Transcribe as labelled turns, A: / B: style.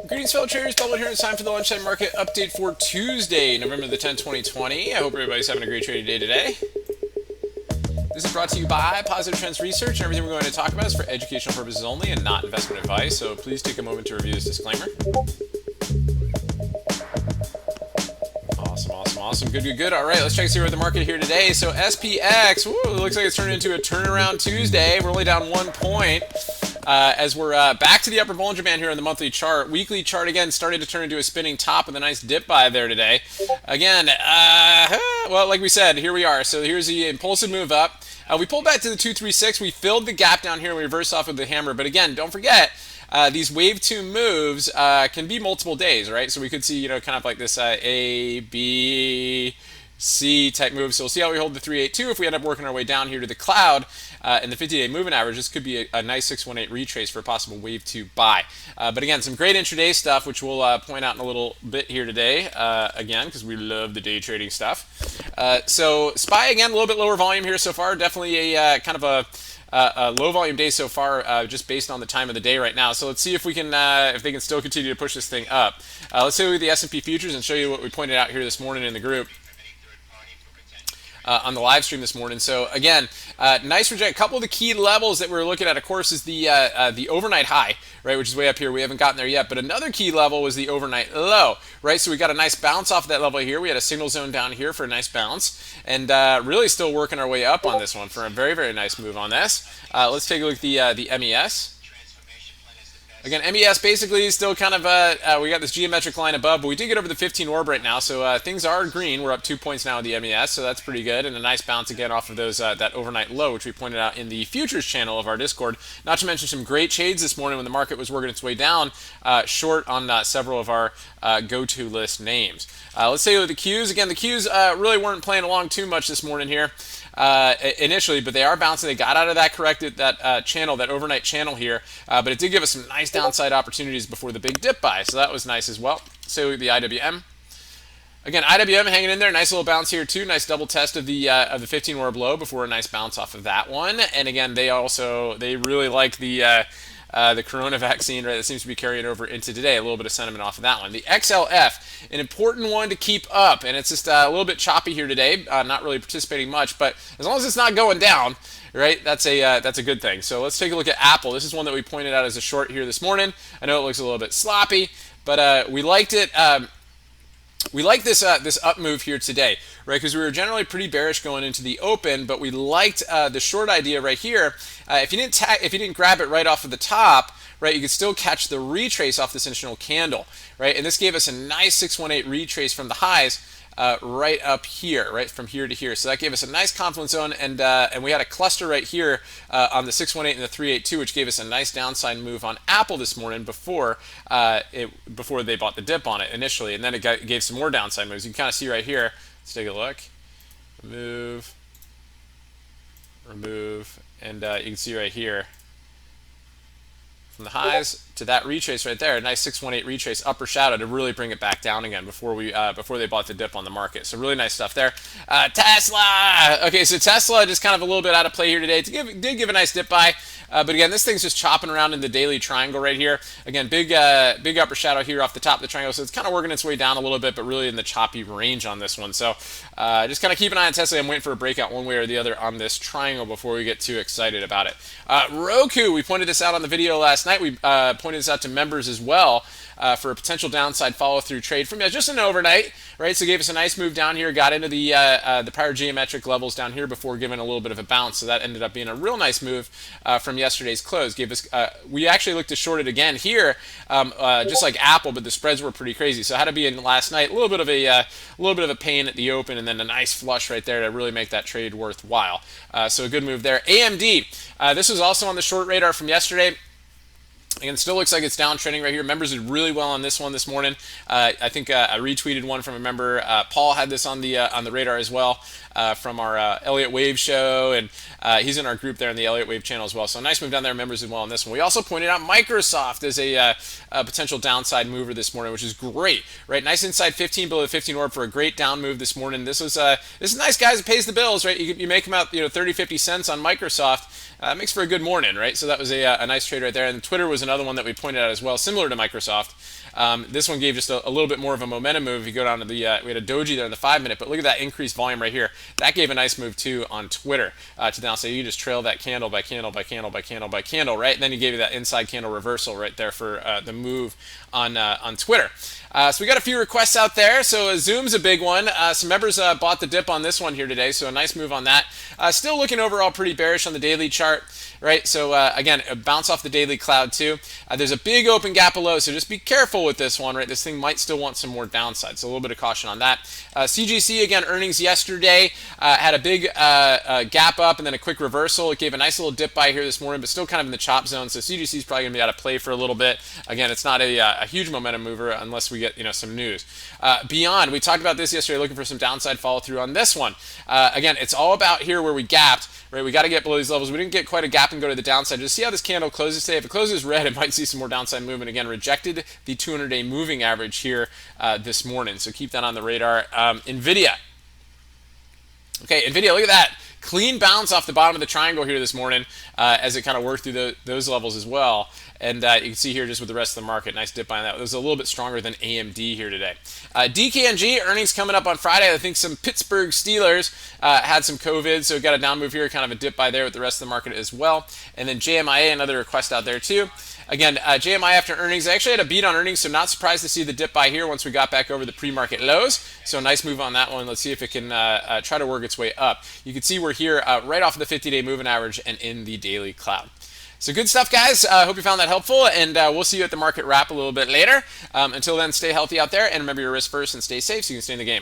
A: Greetings, fellow traders. Bubble here. It's time for the lunchtime market update for Tuesday, November the 10th, 2020. I hope everybody's having a great trading day today. This is brought to you by Positive Trends Research, and everything we're going to talk about is for educational purposes only and not investment advice, so please take a moment to review this disclaimer. Awesome. Good. All right, let's check and see where the market here today. So SPX, it looks like it's turned into a turnaround Tuesday. We're only down 1 point. As we're back to the upper Bollinger Band here on the monthly chart. Weekly chart again started to turn into a spinning top with a nice dip buy there today. Again, well, like we said, here we are. So here's the impulsive move up. We pulled back to the 236. We filled the gap down here and we reversed off with the hammer. But again, don't forget, these wave 2 moves can be multiple days, right? So we could see, kind of like this A, B, C type move. So we'll see how we hold the 382. If we end up working our way down here to the cloud in the 50-day moving average, this could be a nice 618 retrace for a possible wave 2 buy. But again, some great intraday stuff, which we'll point out in a little bit here today, again, because we love the day trading stuff. So SPY, again, a little bit lower volume here so far. Definitely a kind of a low volume day so far, just based on the time of the day right now. So let's see if we can, if they can still continue to push this thing up. Let's take a look at the S&P futures and show you what we pointed out here this morning in the group. On the live stream this morning. So again, nice reject. A couple of the key levels that we're looking at, of course, is the overnight high, right, which is way up here. We haven't gotten there yet, but another key level was the overnight low, right? So we got a nice bounce off of that level here. We had a signal zone down here for a nice bounce, and really still working our way up on this one for a very, very nice move on this. Let's take a look at the MES. Again, MES basically is still kind of, we got this geometric line above, but we did get over the 15 orb right now, so things are green. We're up 2 points now with the MES, so that's pretty good, and a nice bounce again off of those that overnight low, which we pointed out in the futures channel of our Discord. Not to mention some great trades this morning when the market was working its way down, short on several of our go-to list names. Let's take a look at the Qs. Again, the Qs really weren't playing along too much this morning here. Initially, but they are bouncing. They got out of that channel, that overnight channel here, but it did give us some nice downside opportunities before the big dip buy, so that was nice as well. So the IWM. Again, IWM hanging in there, nice little bounce here too, nice double test of the 15 orb low before a nice bounce off of that one. And again, they really like the corona vaccine, right? That seems to be carrying over into today. A little bit of sentiment off of that one. The XLF, an important one to keep up, and it's just a little bit choppy here today. Not really participating much, but as long as it's not going down, right? That's a good thing. So let's take a look at Apple. This is one that we pointed out as a short here this morning. I know it looks a little bit sloppy, but we liked it. We like this up move here today, right? Because we were generally pretty bearish going into the open, but we liked the short idea right here. If you didn't grab it right off of the top, right, you could still catch the retrace off this initial candle, right? And this gave us a nice 618 retrace from the highs. Right up here, right from here to here. So that gave us a nice confluence zone, and we had a cluster right here on the 618 and the 382, which gave us a nice downside move on Apple this morning before they bought the dip on it initially, and then it gave some more downside moves. You can kind of see right here. Let's take a look. Remove, and you can see right here from the highs to that retrace right there, a nice 618 retrace upper shadow to really bring it back down again before they bought the dip on the market. So really nice stuff there. Tesla. Okay, so Tesla just kind of a little bit out of play here today. It did give a nice dip buy, but again, this thing's just chopping around in the daily triangle right here. Again, big upper shadow here off the top of the triangle, so it's kind of working its way down a little bit, but really in the choppy range on this one. So just kind of keep an eye on Tesla. I'm waiting for a breakout one way or the other on this triangle before we get too excited about it. Roku, we pointed this out on the video last night. We pointed this out to members as well for a potential downside follow-through trade from just an overnight, right? So gave us a nice move down here, got into the prior geometric levels down here before giving a little bit of a bounce. So that ended up being a real nice move from yesterday's close. Gave us we actually looked to short it again here, just like Apple, but the spreads were pretty crazy. So had to be in last night, a little bit of a pain at the open, and then a nice flush right there to really make that trade worthwhile. So a good move there. AMD, this was also on the short radar from yesterday. Again, it still looks like it's downtrending right here. Members did really well on this one this morning. I think I retweeted one from a member. Paul had this on the radar as well from our Elliott Wave show, and he's in our group there in the Elliott Wave channel as well. So nice move down there. Members did well on this one. We also pointed out Microsoft as a potential downside mover this morning, which is great, right? Nice inside 15 below the 15 orb for a great down move this morning. This is nice, guys. It pays the bills, right? You make them out 30, 50 cents on Microsoft. Makes for a good morning, right? So that was a nice trade right there. And Twitter was another one that we pointed out as well, similar to Microsoft. This one gave just a little bit more of a momentum move. If you go down to the, we had a doji there in the 5-minute, but look at that increased volume right here. That gave a nice move too on Twitter to down. So you just trail that candle by candle by candle by candle by candle, right? And then you gave you that inside candle reversal right there for the move on Twitter. So we got a few requests out there. So Zoom's a big one. Some members bought the dip on this one here today, so a nice move on that. Still looking overall pretty bearish on the daily chart, right? So again, a bounce off the daily cloud too. There's a big open gap below, so just be careful with this one, right? This thing might still want some more downside, so a little bit of caution on that. CGC, again, earnings yesterday, had a big gap up and then a quick reversal. It gave a nice little dip by here this morning, but still kind of in the chop zone, so CGC is probably going to be out of play for a little bit. Again, it's not a huge momentum mover unless we get some news. Beyond, we talked about this yesterday, looking for some downside follow through on this one. Again, it's all about here where we gapped, right? We got to get below these levels. We didn't get quite a gap and go to the downside. Just see how this candle closes today. If it closes red, it might see some more downside movement. Again, rejected the 200-day moving average here this morning, so keep that on the radar. NVIDIA. Okay, NVIDIA, look at that. Clean bounce off the bottom of the triangle here this morning as it kind of worked through those levels as well. And you can see here just with the rest of the market, nice dip on that. It was a little bit stronger than AMD here today. DKNG, earnings coming up on Friday. I think some Pittsburgh Steelers had some COVID, so we got a down move here, kind of a dip by there with the rest of the market as well. And then JMIA, another request out there too. Again, JMI after earnings, I actually had a beat on earnings, so not surprised to see the dip by here once we got back over the pre-market lows. So nice move on that one. Let's see if it can try to work its way up. You can see we're here right off of the 50-day moving average and in the daily cloud. So good stuff, guys. Hope you found that helpful, and we'll see you at the market wrap a little bit later. Until then, stay healthy out there, and remember your risk first and stay safe so you can stay in the game.